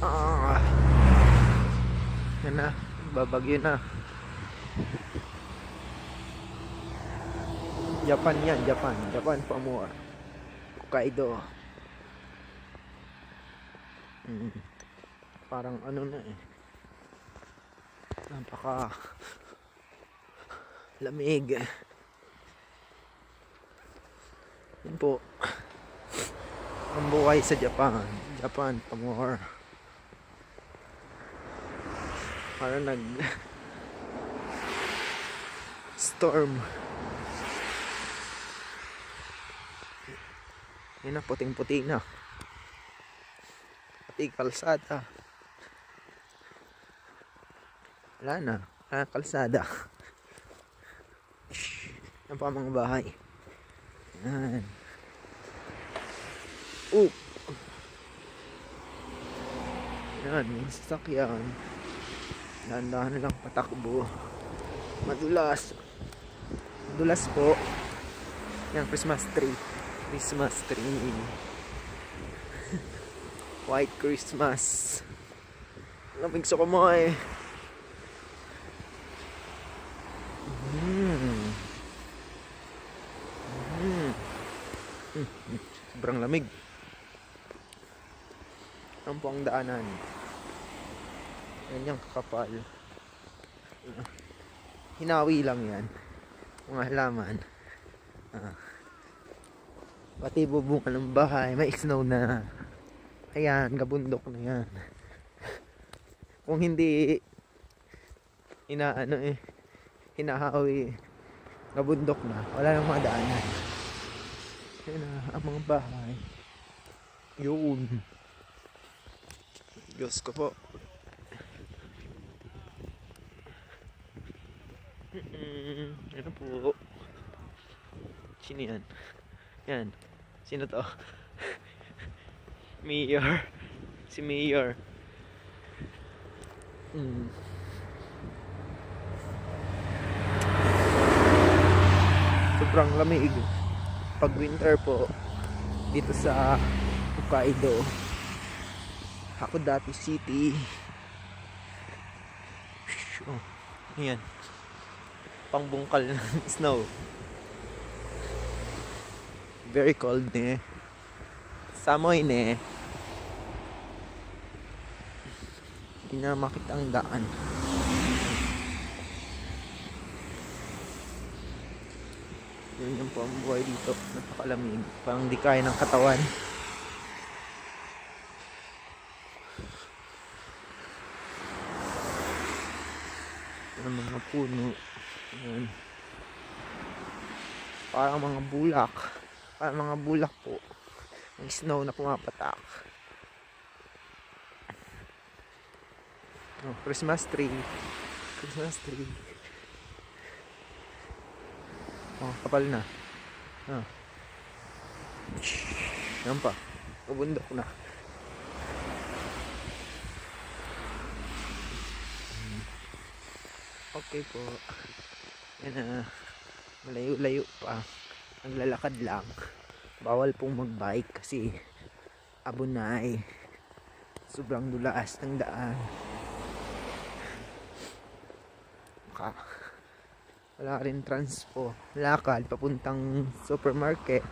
Ah, yan na, babagyo na. Japan yan, Japan. Japan pa more. Hokkaido. Parang ano na eh. Napaka lamig. Yun po. Ang buhay sa Japan. Japan pa more. Parang nag storm. Yan na, puting-puti na. Pati kalsada. Wala na. Wala kalsada. Yan pa mga bahay. Yan. Yan, may sasakyan. Dahan-dahan na lang patakbo. Madulas. Madulas po. Yan, Christmas tree. Christmas tree. White Christmas. Lamig sa kamay. Sobrang lamig. Ang po ang daanan. Ganyang kakapal. Hinawi lang yan. Mga halaman. Pati bubunga ng bahay. May snow na. Ayan, gabundok na yan. Kung hindi hinahawi, gabundok na. Wala nang mga daanan. Ayan na, ang mga bahay. Yun. Diyos ko po. Ano po? Sino yan? Yan. Sino to? Mayor. Si Mayor. Sobrang lamig. Pag winter po dito sa Hokkaido, Hakodate City. Ayan. Pangbungkal ng snow. Very cold ne. Samoy ne. Hindi na makita ang daan. Yun yung pambuhay dito. Napakalamig. Parang di kaya ng katawan. Ang mga puno. Ayan. Parang mga bulak. Parang mga bulak po. Ang snow na pumapatak. Oh, Christmas tree. Christmas tree. Oh, kapal na. Yan pa. Kabundok na. Okay po. Yan na. Malayo-layo pa. Naglalakad lang. Bawal pong magbike kasi abunay. Sobrang dulas ng daan. Wala rin transpo. Lakad papuntang supermarket.